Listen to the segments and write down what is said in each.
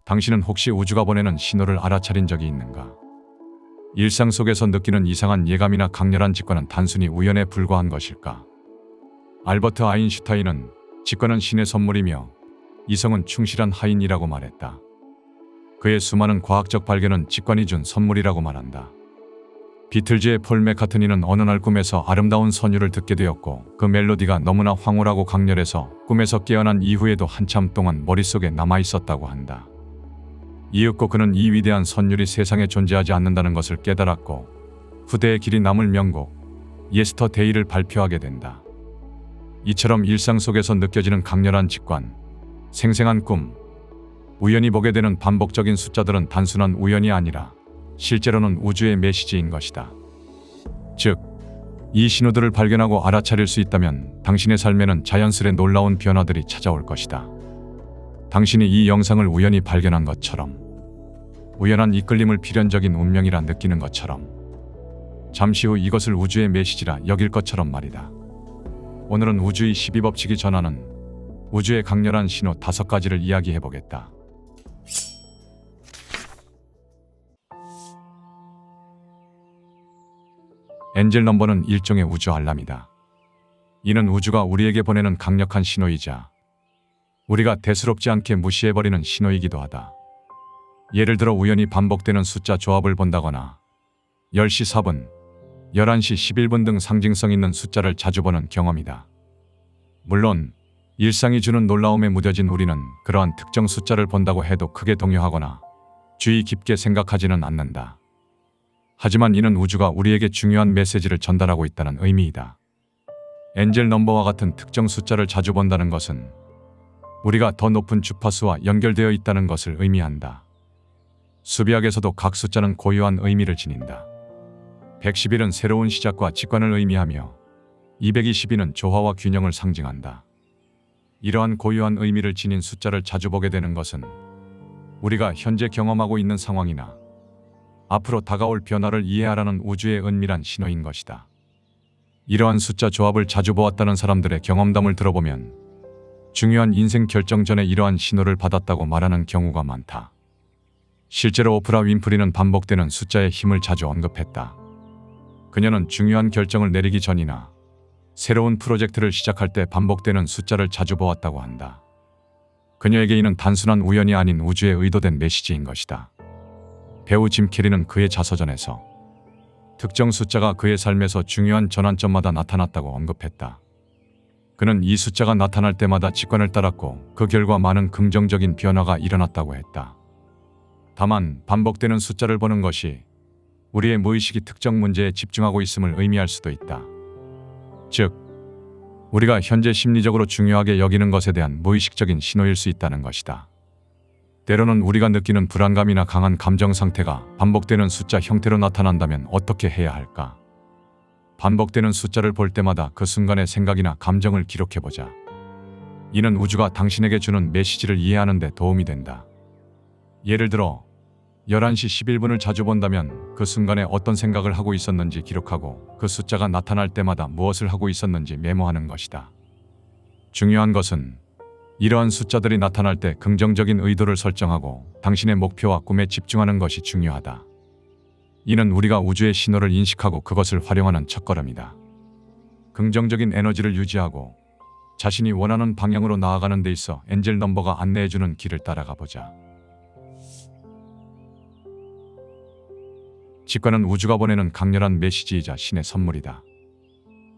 당신은 혹시 우주가 보내는 신호를 알아차린 적이 있는가? 일상 속에서 느끼는 이상한 예감이나 강렬한 직관은 단순히 우연에 불과한 것일까? 알버트 아인슈타인은 직관은 신의 선물이며 이성은 충실한 하인이라고 말했다. 그의 수많은 과학적 발견은 직관이 준 선물이라고 말한다. 비틀즈의 폴 맥카트니는 어느 날 꿈에서 아름다운 선율을 듣게 되었고 그 멜로디가 너무나 황홀하고 강렬해서 꿈에서 깨어난 이후에도 한참 동안 머릿속에 남아있었다고 한다. 이윽고 그는 이 위대한 선율이 세상에 존재하지 않는다는 것을 깨달았고 후대에 길이 남을 명곡 예스터데이를 발표하게 된다. 이처럼 일상 속에서 느껴지는 강렬한 직관, 생생한 꿈, 우연히 보게 되는 반복적인 숫자들은 단순한 우연이 아니라 실제로는 우주의 메시지인 것이다. 즉, 이 신호들을 발견하고 알아차릴 수 있다면 당신의 삶에는 자연스레 놀라운 변화들이 찾아올 것이다. 당신이 이 영상을 우연히 발견한 것처럼, 우연한 이끌림을 필연적인 운명이라 느끼는 것처럼, 잠시 후 이것을 우주의 메시지라 여길 것처럼 말이다. 오늘은 우주의 12법칙이 전하는 우주의 강렬한 신호 5가지를 이야기해보겠다. 엔젤 넘버는 일종의 우주 알람이다. 이는 우주가 우리에게 보내는 강력한 신호이자 우리가 대수롭지 않게 무시해버리는 신호이기도 하다. 예를 들어 우연히 반복되는 숫자 조합을 본다거나 10시 4분, 11시 11분 등 상징성 있는 숫자를 자주 보는 경험이다. 물론 일상이 주는 놀라움에 무뎌진 우리는 그러한 특정 숫자를 본다고 해도 크게 동요하거나 주의 깊게 생각하지는 않는다. 하지만 이는 우주가 우리에게 중요한 메시지를 전달하고 있다는 의미이다. 엔젤 넘버와 같은 특정 숫자를 자주 본다는 것은 우리가 더 높은 주파수와 연결되어 있다는 것을 의미한다. 수비학에서도 각 숫자는 고유한 의미를 지닌다. 111은 새로운 시작과 직관을 의미하며 222는 조화와 균형을 상징한다. 이러한 고유한 의미를 지닌 숫자를 자주 보게 되는 것은 우리가 현재 경험하고 있는 상황이나 앞으로 다가올 변화를 이해하라는 우주의 은밀한 신호인 것이다. 이러한 숫자 조합을 자주 보았다는 사람들의 경험담을 들어보면 중요한 인생 결정 전에 이러한 신호를 받았다고 말하는 경우가 많다. 실제로 오프라 윈프리는 반복되는 숫자의 힘을 자주 언급했다. 그녀는 중요한 결정을 내리기 전이나 새로운 프로젝트를 시작할 때 반복되는 숫자를 자주 보았다고 한다. 그녀에게 이는 단순한 우연이 아닌 우주의 의도된 메시지인 것이다. 배우 짐 캐리는 그의 자서전에서 특정 숫자가 그의 삶에서 중요한 전환점마다 나타났다고 언급했다. 그는 이 숫자가 나타날 때마다 직관을 따랐고 그 결과 많은 긍정적인 변화가 일어났다고 했다. 다만 반복되는 숫자를 보는 것이 우리의 무의식이 특정 문제에 집중하고 있음을 의미할 수도 있다. 즉, 우리가 현재 심리적으로 중요하게 여기는 것에 대한 무의식적인 신호일 수 있다는 것이다. 때로는 우리가 느끼는 불안감이나 강한 감정 상태가 반복되는 숫자 형태로 나타난다면 어떻게 해야 할까? 반복되는 숫자를 볼 때마다 그 순간의 생각이나 감정을 기록해보자. 이는 우주가 당신에게 주는 메시지를 이해하는 데 도움이 된다. 예를 들어 11시 11분을 자주 본다면 그 순간에 어떤 생각을 하고 있었는지 기록하고 그 숫자가 나타날 때마다 무엇을 하고 있었는지 메모하는 것이다. 중요한 것은 이러한 숫자들이 나타날 때 긍정적인 의도를 설정하고 당신의 목표와 꿈에 집중하는 것이 중요하다. 이는 우리가 우주의 신호를 인식하고 그것을 활용하는 첫걸음이다. 긍정적인 에너지를 유지하고 자신이 원하는 방향으로 나아가는 데 있어 엔젤 넘버가 안내해주는 길을 따라가 보자. 직관은 우주가 보내는 강렬한 메시지이자 신의 선물이다.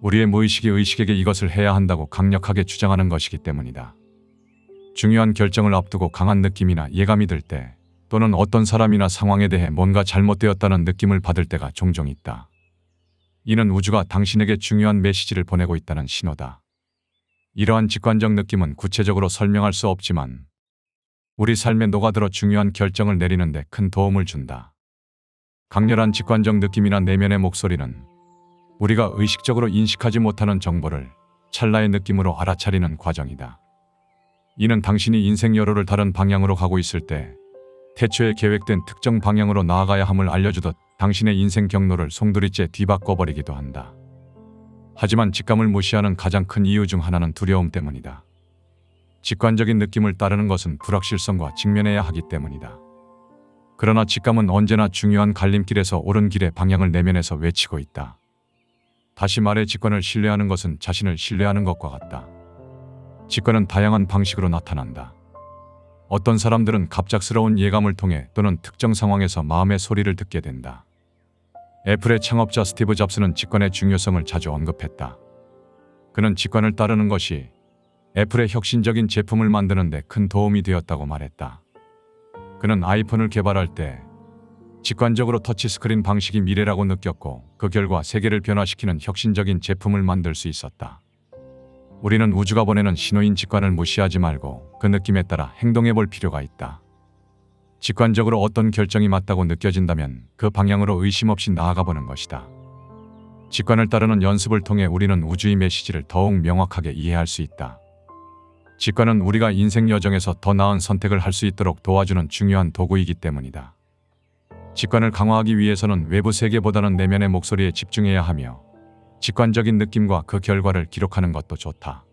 우리의 무의식이 의식에게 이것을 해야 한다고 강력하게 주장하는 것이기 때문이다. 중요한 결정을 앞두고 강한 느낌이나 예감이 들 때, 또는 어떤 사람이나 상황에 대해 뭔가 잘못되었다는 느낌을 받을 때가 종종 있다. 이는 우주가 당신에게 중요한 메시지를 보내고 있다는 신호다. 이러한 직관적 느낌은 구체적으로 설명할 수 없지만 우리 삶에 녹아들어 중요한 결정을 내리는 데 큰 도움을 준다. 강렬한 직관적 느낌이나 내면의 목소리는 우리가 의식적으로 인식하지 못하는 정보를 찰나의 느낌으로 알아차리는 과정이다. 이는 당신이 인생 여로를 다른 방향으로 가고 있을 때 태초에 계획된 특정 방향으로 나아가야 함을 알려주듯 당신의 인생 경로를 송두리째 뒤바꿔버리기도 한다. 하지만 직감을 무시하는 가장 큰 이유 중 하나는 두려움 때문이다. 직관적인 느낌을 따르는 것은 불확실성과 직면해야 하기 때문이다. 그러나 직감은 언제나 중요한 갈림길에서 옳은 길의 방향을 내면에서 외치고 있다. 다시 말해 직관을 신뢰하는 것은 자신을 신뢰하는 것과 같다. 직관은 다양한 방식으로 나타난다. 어떤 사람들은 갑작스러운 예감을 통해 또는 특정 상황에서 마음의 소리를 듣게 된다. 애플의 창업자 스티브 잡스는 직관의 중요성을 자주 언급했다. 그는 직관을 따르는 것이 애플의 혁신적인 제품을 만드는 데 큰 도움이 되었다고 말했다. 그는 아이폰을 개발할 때 직관적으로 터치스크린 방식이 미래라고 느꼈고 그 결과 세계를 변화시키는 혁신적인 제품을 만들 수 있었다. 우리는 우주가 보내는 신호인 직관을 무시하지 말고 그 느낌에 따라 행동해 볼 필요가 있다. 직관적으로 어떤 결정이 맞다고 느껴진다면 그 방향으로 의심 없이 나아가 보는 것이다. 직관을 따르는 연습을 통해 우리는 우주의 메시지를 더욱 명확하게 이해할 수 있다. 직관은 우리가 인생 여정에서 더 나은 선택을 할 수 있도록 도와주는 중요한 도구이기 때문이다. 직관을 강화하기 위해서는 외부 세계보다는 내면의 목소리에 집중해야 하며 직관적인 느낌과 그 결과를 기록하는 것도 좋다.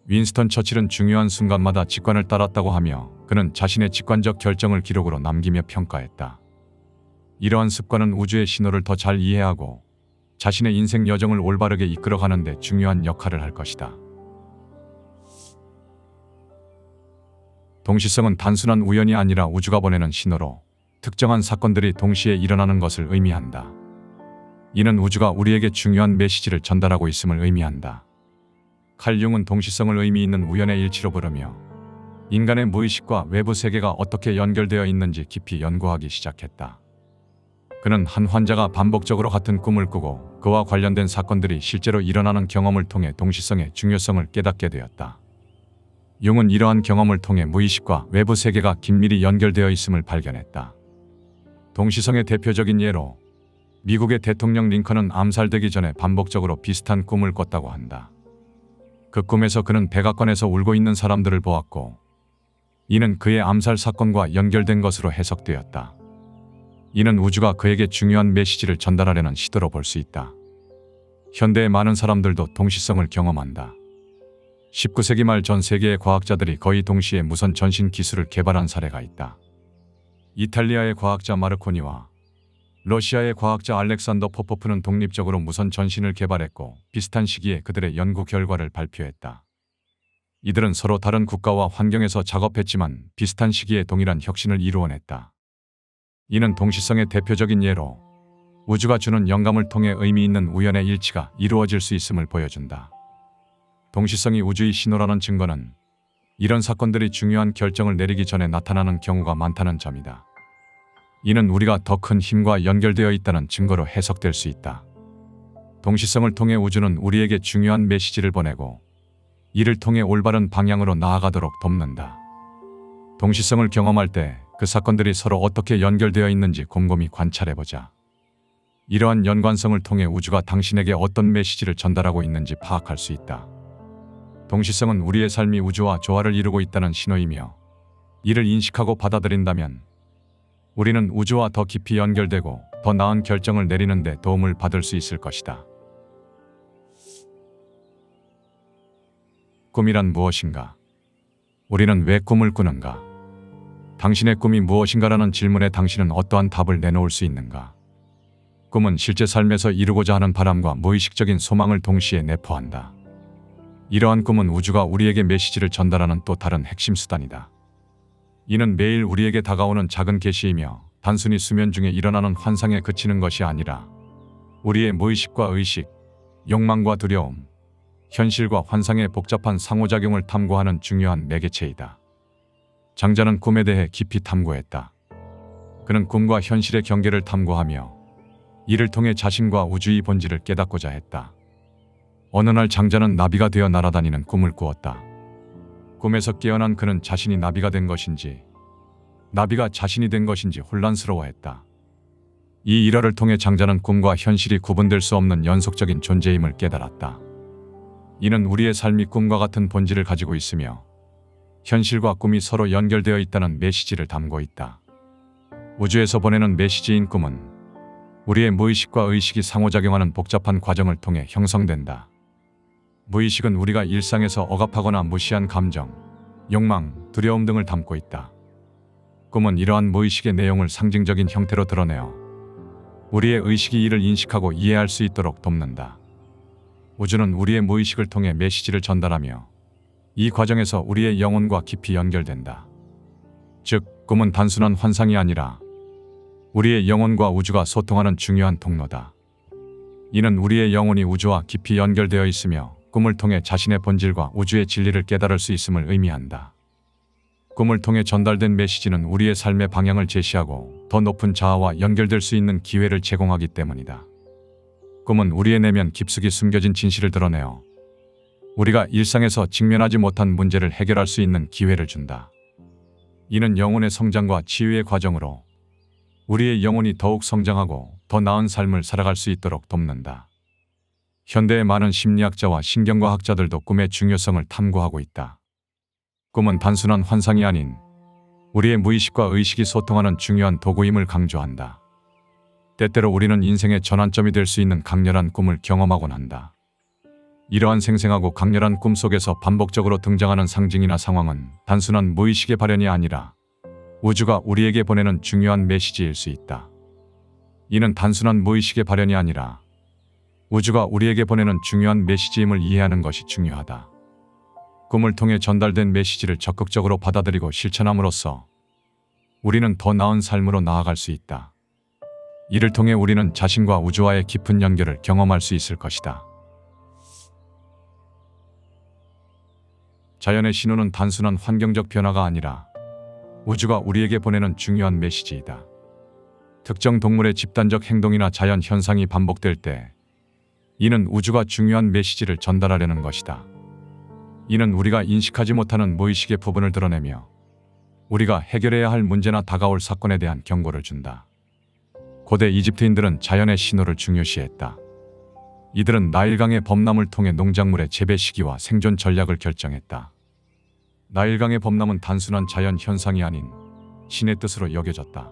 윈스턴 처칠은 중요한 순간마다 직관을 따랐다고 하며 그는 자신의 직관적 결정을 기록으로 남기며 평가했다. 이러한 습관은 우주의 신호를 더 잘 이해하고 자신의 인생 여정을 올바르게 이끌어가는 데 중요한 역할을 할 것이다. 동시성은 단순한 우연이 아니라 우주가 보내는 신호로 특정한 사건들이 동시에 일어나는 것을 의미한다. 이는 우주가 우리에게 중요한 메시지를 전달하고 있음을 의미한다. 칼 융은 동시성을 의미 있는 우연의 일치로 부르며 인간의 무의식과 외부 세계가 어떻게 연결되어 있는지 깊이 연구하기 시작했다. 그는 한 환자가 반복적으로 같은 꿈을 꾸고 그와 관련된 사건들이 실제로 일어나는 경험을 통해 동시성의 중요성을 깨닫게 되었다. 융은 이러한 경험을 통해 무의식과 외부 세계가 긴밀히 연결되어 있음을 발견했다. 동시성의 대표적인 예로 미국의 대통령 링컨은 암살되기 전에 반복적으로 비슷한 꿈을 꿨다고 한다. 그 꿈에서 그는 백악관에서 울고 있는 사람들을 보았고 이는 그의 암살 사건과 연결된 것으로 해석되었다. 이는 우주가 그에게 중요한 메시지를 전달하려는 시도로 볼 수 있다. 현대의 많은 사람들도 동시성을 경험한다. 19세기 말 전 세계의 과학자들이 거의 동시에 무선 전신 기술을 개발한 사례가 있다. 이탈리아의 과학자 마르코니와 러시아의 과학자 알렉산더 포포프는 독립적으로 무선 전신을 개발했고 비슷한 시기에 그들의 연구 결과를 발표했다. 이들은 서로 다른 국가와 환경에서 작업했지만 비슷한 시기에 동일한 혁신을 이루어냈다. 이는 동시성의 대표적인 예로 우주가 주는 영감을 통해 의미 있는 우연의 일치가 이루어질 수 있음을 보여준다. 동시성이 우주의 신호라는 증거는 이런 사건들이 중요한 결정을 내리기 전에 나타나는 경우가 많다는 점이다. 이는 우리가 더 큰 힘과 연결되어 있다는 증거로 해석될 수 있다. 동시성을 통해 우주는 우리에게 중요한 메시지를 보내고 이를 통해 올바른 방향으로 나아가도록 돕는다. 동시성을 경험할 때 그 사건들이 서로 어떻게 연결되어 있는지 곰곰이 관찰해보자. 이러한 연관성을 통해 우주가 당신에게 어떤 메시지를 전달하고 있는지 파악할 수 있다. 동시성은 우리의 삶이 우주와 조화를 이루고 있다는 신호이며 이를 인식하고 받아들인다면 우리는 우주와 더 깊이 연결되고 더 나은 결정을 내리는 데 도움을 받을 수 있을 것이다. 꿈이란 무엇인가? 우리는 왜 꿈을 꾸는가? 당신의 꿈이 무엇인가라는 질문에 당신은 어떠한 답을 내놓을 수 있는가? 꿈은 실제 삶에서 이루고자 하는 바람과 무의식적인 소망을 동시에 내포한다. 이러한 꿈은 우주가 우리에게 메시지를 전달하는 또 다른 핵심 수단이다. 이는 매일 우리에게 다가오는 작은 계시이며 단순히 수면 중에 일어나는 환상에 그치는 것이 아니라 우리의 무의식과 의식, 욕망과 두려움, 현실과 환상의 복잡한 상호작용을 탐구하는 중요한 매개체이다. 장자는 꿈에 대해 깊이 탐구했다. 그는 꿈과 현실의 경계를 탐구하며 이를 통해 자신과 우주의 본질을 깨닫고자 했다. 어느 날 장자는 나비가 되어 날아다니는 꿈을 꾸었다. 꿈에서 깨어난 그는 자신이 나비가 된 것인지 나비가 자신이 된 것인지 혼란스러워했다. 이 일화를 통해 장자는 꿈과 현실이 구분될 수 없는 연속적인 존재임을 깨달았다. 이는 우리의 삶이 꿈과 같은 본질을 가지고 있으며 현실과 꿈이 서로 연결되어 있다는 메시지를 담고 있다. 우주에서 보내는 메시지인 꿈은 우리의 무의식과 의식이 상호작용하는 복잡한 과정을 통해 형성된다. 무의식은 우리가 일상에서 억압하거나 무시한 감정, 욕망, 두려움 등을 담고 있다. 꿈은 이러한 무의식의 내용을 상징적인 형태로 드러내어 우리의 의식이 이를 인식하고 이해할 수 있도록 돕는다. 우주는 우리의 무의식을 통해 메시지를 전달하며 이 과정에서 우리의 영혼과 깊이 연결된다. 즉, 꿈은 단순한 환상이 아니라 우리의 영혼과 우주가 소통하는 중요한 통로다. 이는 우리의 영혼이 우주와 깊이 연결되어 있으며 꿈을 통해 자신의 본질과 우주의 진리를 깨달을 수 있음을 의미한다. 꿈을 통해 전달된 메시지는 우리의 삶의 방향을 제시하고 더 높은 자아와 연결될 수 있는 기회를 제공하기 때문이다. 꿈은 우리의 내면 깊숙이 숨겨진 진실을 드러내어 우리가 일상에서 직면하지 못한 문제를 해결할 수 있는 기회를 준다. 이는 영혼의 성장과 치유의 과정으로 우리의 영혼이 더욱 성장하고 더 나은 삶을 살아갈 수 있도록 돕는다. 현대의 많은 심리학자와 신경과학자들도 꿈의 중요성을 탐구하고 있다. 꿈은 단순한 환상이 아닌 우리의 무의식과 의식이 소통하는 중요한 도구임을 강조한다. 때때로 우리는 인생의 전환점이 될 수 있는 강렬한 꿈을 경험하곤 한다. 이러한 생생하고 강렬한 꿈 속에서 반복적으로 등장하는 상징이나 상황은 단순한 무의식의 발현이 아니라 우주가 우리에게 보내는 중요한 메시지일 수 있다. 이는 단순한 무의식의 발현이 아니라 우주가 우리에게 보내는 중요한 메시지임을 이해하는 것이 중요하다. 꿈을 통해 전달된 메시지를 적극적으로 받아들이고 실천함으로써 우리는 더 나은 삶으로 나아갈 수 있다. 이를 통해 우리는 자신과 우주와의 깊은 연결을 경험할 수 있을 것이다. 자연의 신호는 단순한 환경적 변화가 아니라 우주가 우리에게 보내는 중요한 메시지이다. 특정 동물의 집단적 행동이나 자연 현상이 반복될 때 이는 우주가 중요한 메시지를 전달하려는 것이다. 이는 우리가 인식하지 못하는 무의식의 부분을 드러내며 우리가 해결해야 할 문제나 다가올 사건에 대한 경고를 준다. 고대 이집트인들은 자연의 신호를 중요시했다. 이들은 나일강의 범람을 통해 농작물의 재배 시기와 생존 전략을 결정했다. 나일강의 범람은 단순한 자연 현상이 아닌 신의 뜻으로 여겨졌다.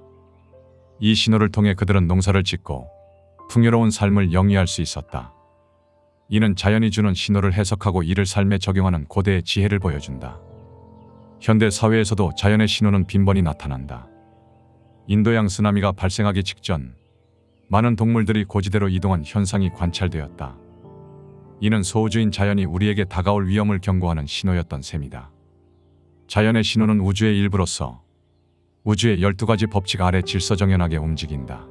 이 신호를 통해 그들은 농사를 짓고 풍요로운 삶을 영위할 수 있었다. 이는 자연이 주는 신호를 해석하고 이를 삶에 적용하는 고대의 지혜를 보여준다. 현대 사회에서도 자연의 신호는 빈번히 나타난다. 인도양 쓰나미가 발생하기 직전 많은 동물들이 고지대로 이동한 현상이 관찰되었다. 이는 소우주인 자연이 우리에게 다가올 위험을 경고하는 신호였던 셈이다. 자연의 신호는 우주의 일부로서 우주의 12가지 법칙 아래 질서정연하게 움직인다.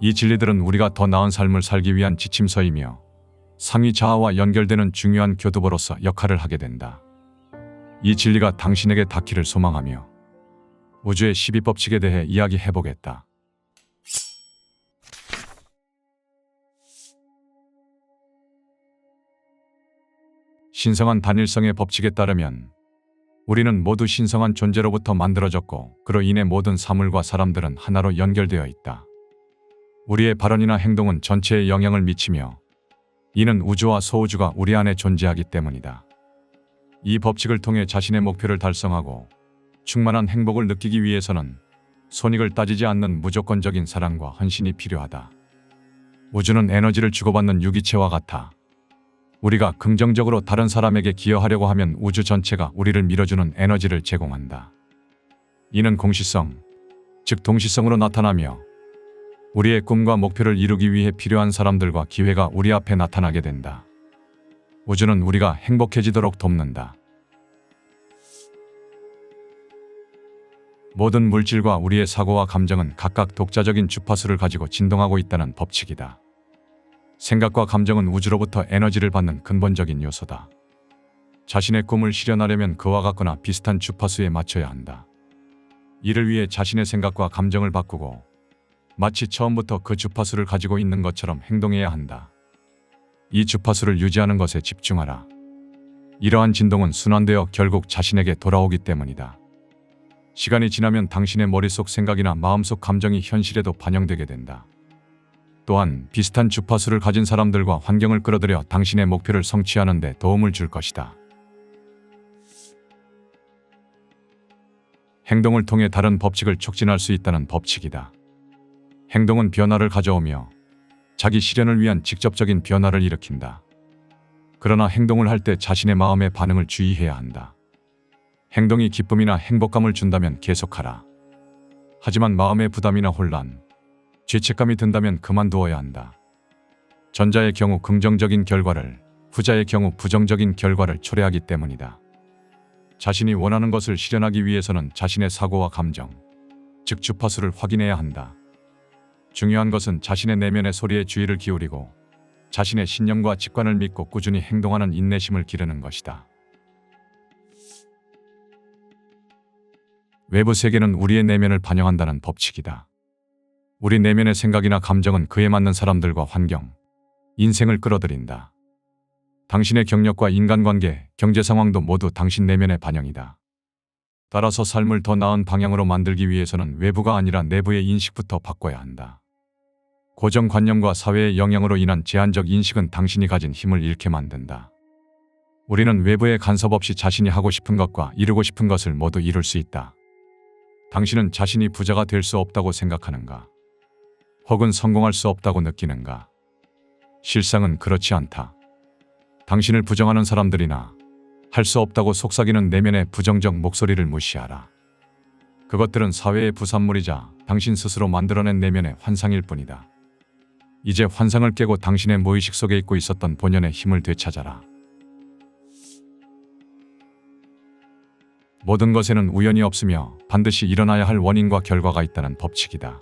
이 진리들은 우리가 더 나은 삶을 살기 위한 지침서이며 상위 자아와 연결되는 중요한 교두보로서 역할을 하게 된다. 이 진리가 당신에게 닿기를 소망하며 우주의 12법칙에 대해 이야기해보겠다. 신성한 단일성의 법칙에 따르면 우리는 모두 신성한 존재로부터 만들어졌고 그로 인해 모든 사물과 사람들은 하나로 연결되어 있다. 우리의 발언이나 행동은 전체에 영향을 미치며 이는 우주와 소우주가 우리 안에 존재하기 때문이다. 이 법칙을 통해 자신의 목표를 달성하고 충만한 행복을 느끼기 위해서는 손익을 따지지 않는 무조건적인 사랑과 헌신이 필요하다. 우주는 에너지를 주고받는 유기체와 같아 우리가 긍정적으로 다른 사람에게 기여하려고 하면 우주 전체가 우리를 밀어주는 에너지를 제공한다. 이는 공시성, 즉 동시성으로 나타나며 우리의 꿈과 목표를 이루기 위해 필요한 사람들과 기회가 우리 앞에 나타나게 된다. 우주는 우리가 행복해지도록 돕는다. 모든 물질과 우리의 사고와 감정은 각각 독자적인 주파수를 가지고 진동하고 있다는 법칙이다. 생각과 감정은 우주로부터 에너지를 받는 근본적인 요소다. 자신의 꿈을 실현하려면 그와 같거나 비슷한 주파수에 맞춰야 한다. 이를 위해 자신의 생각과 감정을 바꾸고 마치 처음부터 그 주파수를 가지고 있는 것처럼 행동해야 한다. 이 주파수를 유지하는 것에 집중하라. 이러한 진동은 순환되어 결국 자신에게 돌아오기 때문이다. 시간이 지나면 당신의 머릿속 생각이나 마음속 감정이 현실에도 반영되게 된다. 또한 비슷한 주파수를 가진 사람들과 환경을 끌어들여 당신의 목표를 성취하는 데 도움을 줄 것이다. 행동을 통해 다른 법칙을 촉진할 수 있다는 법칙이다. 행동은 변화를 가져오며 자기 실현을 위한 직접적인 변화를 일으킨다. 그러나 행동을 할 때 자신의 마음의 반응을 주의해야 한다. 행동이 기쁨이나 행복감을 준다면 계속하라. 하지만 마음의 부담이나 혼란, 죄책감이 든다면 그만두어야 한다. 전자의 경우 긍정적인 결과를, 후자의 경우 부정적인 결과를 초래하기 때문이다. 자신이 원하는 것을 실현하기 위해서는 자신의 사고와 감정, 즉 주파수를 확인해야 한다. 중요한 것은 자신의 내면의 소리에 주의를 기울이고 자신의 신념과 직관을 믿고 꾸준히 행동하는 인내심을 기르는 것이다. 외부 세계는 우리의 내면을 반영한다는 법칙이다. 우리 내면의 생각이나 감정은 그에 맞는 사람들과 환경, 인생을 끌어들인다. 당신의 경력과 인간관계, 경제 상황도 모두 당신 내면의 반영이다. 따라서 삶을 더 나은 방향으로 만들기 위해서는 외부가 아니라 내부의 인식부터 바꿔야 한다. 고정관념과 사회의 영향으로 인한 제한적 인식은 당신이 가진 힘을 잃게 만든다. 우리는 외부의 간섭 없이 자신이 하고 싶은 것과 이루고 싶은 것을 모두 이룰 수 있다. 당신은 자신이 부자가 될 수 없다고 생각하는가? 혹은 성공할 수 없다고 느끼는가? 실상은 그렇지 않다. 당신을 부정하는 사람들이나 할 수 없다고 속삭이는 내면의 부정적 목소리를 무시하라. 그것들은 사회의 부산물이자 당신 스스로 만들어낸 내면의 환상일 뿐이다. 이제 환상을 깨고 당신의 무의식 속에 잊고 있었던 본연의 힘을 되찾아라. 모든 것에는 우연이 없으며 반드시 일어나야 할 원인과 결과가 있다는 법칙이다.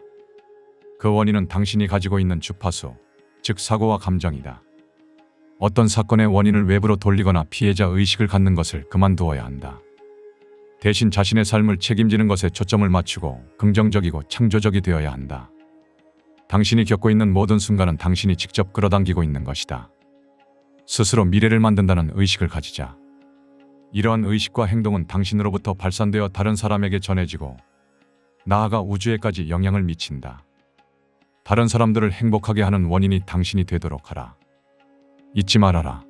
그 원인은 당신이 가지고 있는 주파수, 즉 사고와 감정이다. 어떤 사건의 원인을 외부로 돌리거나 피해자 의식을 갖는 것을 그만두어야 한다. 대신 자신의 삶을 책임지는 것에 초점을 맞추고 긍정적이고 창조적이 되어야 한다. 당신이 겪고 있는 모든 순간은 당신이 직접 끌어당기고 있는 것이다. 스스로 미래를 만든다는 의식을 가지자. 이러한 의식과 행동은 당신으로부터 발산되어 다른 사람에게 전해지고 나아가 우주에까지 영향을 미친다. 다른 사람들을 행복하게 하는 원인이 당신이 되도록 하라. 잊지 말아라.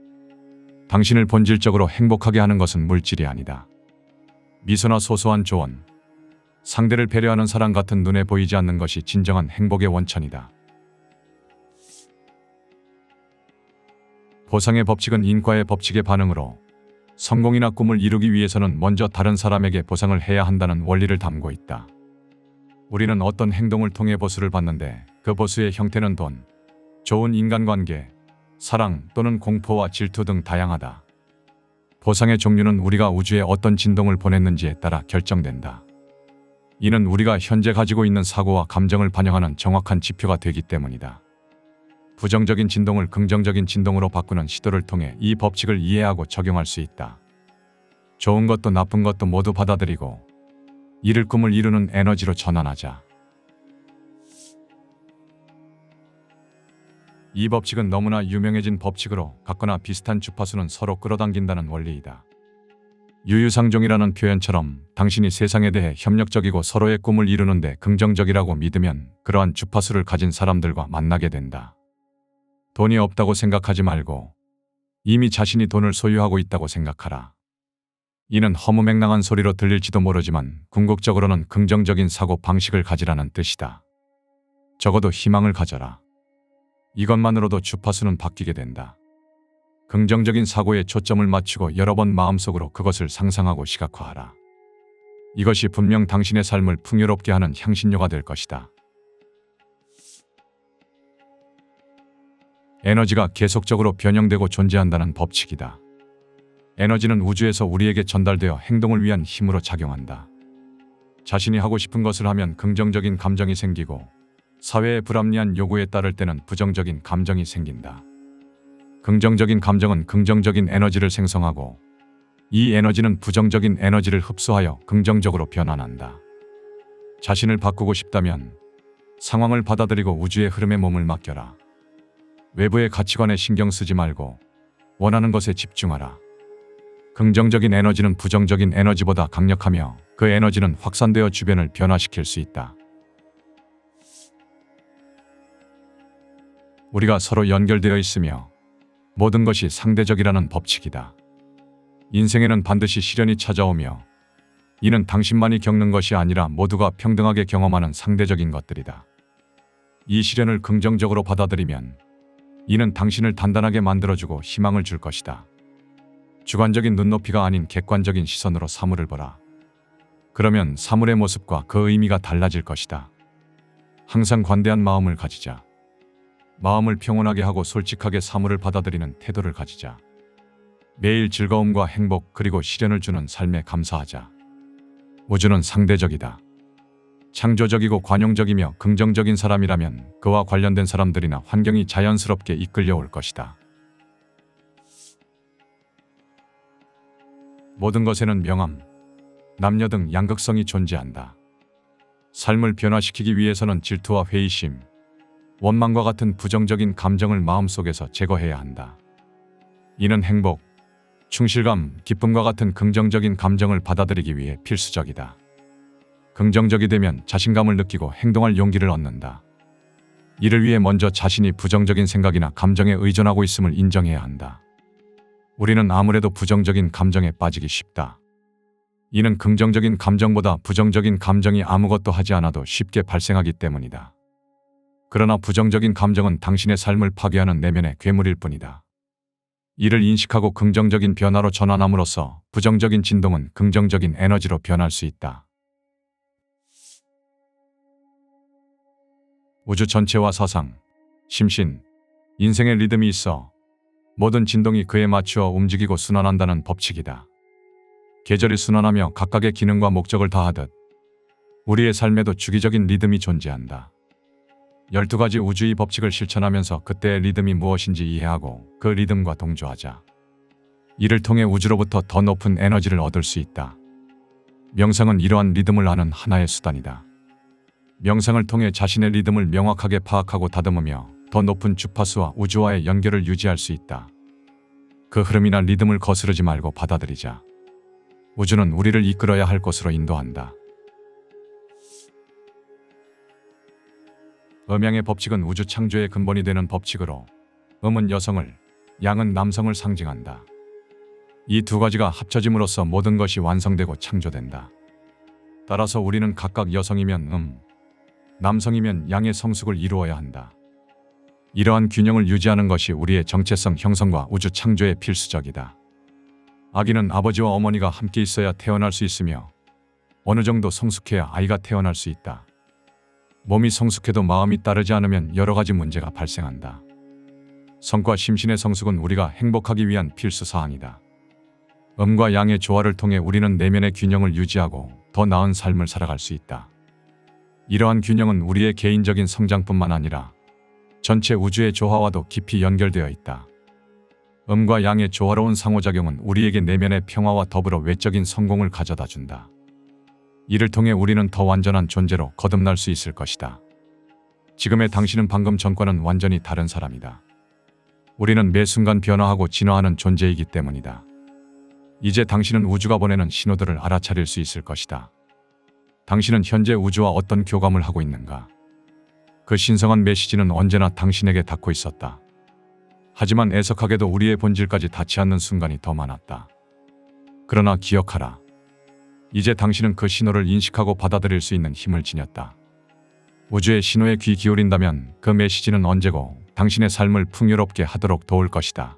당신을 본질적으로 행복하게 하는 것은 물질이 아니다. 미소나 소소한 조언, 상대를 배려하는 사랑 같은 눈에 보이지 않는 것이 진정한 행복의 원천이다. 보상의 법칙은 인과의 법칙의 반응으로 성공이나 꿈을 이루기 위해서는 먼저 다른 사람에게 보상을 해야 한다는 원리를 담고 있다. 우리는 어떤 행동을 통해 보수를 받는데 그 보수의 형태는 돈, 좋은 인간관계, 사랑 또는 공포와 질투 등 다양하다. 보상의 종류는 우리가 우주에 어떤 진동을 보냈는지에 따라 결정된다. 이는 우리가 현재 가지고 있는 사고와 감정을 반영하는 정확한 지표가 되기 때문이다. 부정적인 진동을 긍정적인 진동으로 바꾸는 시도를 통해 이 법칙을 이해하고 적용할 수 있다. 좋은 것도 나쁜 것도 모두 받아들이고 이룰 꿈을 이루는 에너지로 전환하자. 이 법칙은 너무나 유명해진 법칙으로 같거나 비슷한 주파수는 서로 끌어당긴다는 원리이다. 유유상종이라는 표현처럼 당신이 세상에 대해 협력적이고 서로의 꿈을 이루는데 긍정적이라고 믿으면 그러한 주파수를 가진 사람들과 만나게 된다. 돈이 없다고 생각하지 말고 이미 자신이 돈을 소유하고 있다고 생각하라. 이는 허무맹랑한 소리로 들릴지도 모르지만 궁극적으로는 긍정적인 사고 방식을 가지라는 뜻이다. 적어도 희망을 가져라. 이것만으로도 주파수는 바뀌게 된다. 긍정적인 사고에 초점을 맞추고 여러 번 마음속으로 그것을 상상하고 시각화하라. 이것이 분명 당신의 삶을 풍요롭게 하는 향신료가 될 것이다. 에너지가 계속적으로 변형되고 존재한다는 법칙이다. 에너지는 우주에서 우리에게 전달되어 행동을 위한 힘으로 작용한다. 자신이 하고 싶은 것을 하면 긍정적인 감정이 생기고 사회의 불합리한 요구에 따를 때는 부정적인 감정이 생긴다. 긍정적인 감정은 긍정적인 에너지를 생성하고 이 에너지는 부정적인 에너지를 흡수하여 긍정적으로 변환한다. 자신을 바꾸고 싶다면 상황을 받아들이고 우주의 흐름에 몸을 맡겨라. 외부의 가치관에 신경 쓰지 말고 원하는 것에 집중하라. 긍정적인 에너지는 부정적인 에너지보다 강력하며 그 에너지는 확산되어 주변을 변화시킬 수 있다. 우리가 서로 연결되어 있으며 모든 것이 상대적이라는 법칙이다. 인생에는 반드시 시련이 찾아오며 이는 당신만이 겪는 것이 아니라 모두가 평등하게 경험하는 상대적인 것들이다. 이 시련을 긍정적으로 받아들이면 이는 당신을 단단하게 만들어주고 희망을 줄 것이다. 주관적인 눈높이가 아닌 객관적인 시선으로 사물을 보라. 그러면 사물의 모습과 그 의미가 달라질 것이다. 항상 관대한 마음을 가지자. 마음을 평온하게 하고 솔직하게 사물을 받아들이는 태도를 가지자. 매일 즐거움과 행복 그리고 시련을 주는 삶에 감사하자. 우주는 상대적이다. 창조적이고 관용적이며 긍정적인 사람이라면 그와 관련된 사람들이나 환경이 자연스럽게 이끌려올 것이다. 모든 것에는 명암, 남녀 등 양극성이 존재한다. 삶을 변화시키기 위해서는 질투와 회의심, 원망과 같은 부정적인 감정을 마음속에서 제거해야 한다. 이는 행복, 충실감, 기쁨과 같은 긍정적인 감정을 받아들이기 위해 필수적이다. 긍정적이 되면 자신감을 느끼고 행동할 용기를 얻는다. 이를 위해 먼저 자신이 부정적인 생각이나 감정에 의존하고 있음을 인정해야 한다. 우리는 아무래도 부정적인 감정에 빠지기 쉽다. 이는 긍정적인 감정보다 부정적인 감정이 아무것도 하지 않아도 쉽게 발생하기 때문이다. 그러나 부정적인 감정은 당신의 삶을 파괴하는 내면의 괴물일 뿐이다. 이를 인식하고 긍정적인 변화로 전환함으로써 부정적인 진동은 긍정적인 에너지로 변할 수 있다. 우주 전체와 사상, 심신, 인생의 리듬이 있어 모든 진동이 그에 맞추어 움직이고 순환한다는 법칙이다. 계절이 순환하며 각각의 기능과 목적을 다하듯 우리의 삶에도 주기적인 리듬이 존재한다. 12가지 우주의 법칙을 실천하면서 그때의 리듬이 무엇인지 이해하고 그 리듬과 동조하자. 이를 통해 우주로부터 더 높은 에너지를 얻을 수 있다. 명상은 이러한 리듬을 아는 하나의 수단이다. 명상을 통해 자신의 리듬을 명확하게 파악하고 다듬으며 더 높은 주파수와 우주와의 연결을 유지할 수 있다. 그 흐름이나 리듬을 거스르지 말고 받아들이자. 우주는 우리를 이끌어야 할 곳으로 인도한다. 음양의 법칙은 우주 창조의 근본이 되는 법칙으로 음은 여성을, 양은 남성을 상징한다. 이 두 가지가 합쳐짐으로써 모든 것이 완성되고 창조된다. 따라서 우리는 각각 여성이면 남성이면 양의 성숙을 이루어야 한다. 이러한 균형을 유지하는 것이 우리의 정체성 형성과 우주 창조에 필수적이다. 아기는 아버지와 어머니가 함께 있어야 태어날 수 있으며 어느 정도 성숙해야 아이가 태어날 수 있다. 몸이 성숙해도 마음이 따르지 않으면 여러 가지 문제가 발생한다. 성과 심신의 성숙은 우리가 행복하기 위한 필수 사항이다. 음과 양의 조화를 통해 우리는 내면의 균형을 유지하고 더 나은 삶을 살아갈 수 있다. 이러한 균형은 우리의 개인적인 성장뿐만 아니라 전체 우주의 조화와도 깊이 연결되어 있다. 음과 양의 조화로운 상호작용은 우리에게 내면의 평화와 더불어 외적인 성공을 가져다 준다. 이를 통해 우리는 더 완전한 존재로 거듭날 수 있을 것이다. 지금의 당신은 방금 전과는 완전히 다른 사람이다. 우리는 매 순간 변화하고 진화하는 존재이기 때문이다. 이제 당신은 우주가 보내는 신호들을 알아차릴 수 있을 것이다. 당신은 현재 우주와 어떤 교감을 하고 있는가? 그 신성한 메시지는 언제나 당신에게 닿고 있었다. 하지만 애석하게도 우리의 본질까지 닿지 않는 순간이 더 많았다. 그러나 기억하라. 이제 당신은 그 신호를 인식하고 받아들일 수 있는 힘을 지녔다. 우주의 신호에 귀 기울인다면 그 메시지는 언제고 당신의 삶을 풍요롭게 하도록 도울 것이다.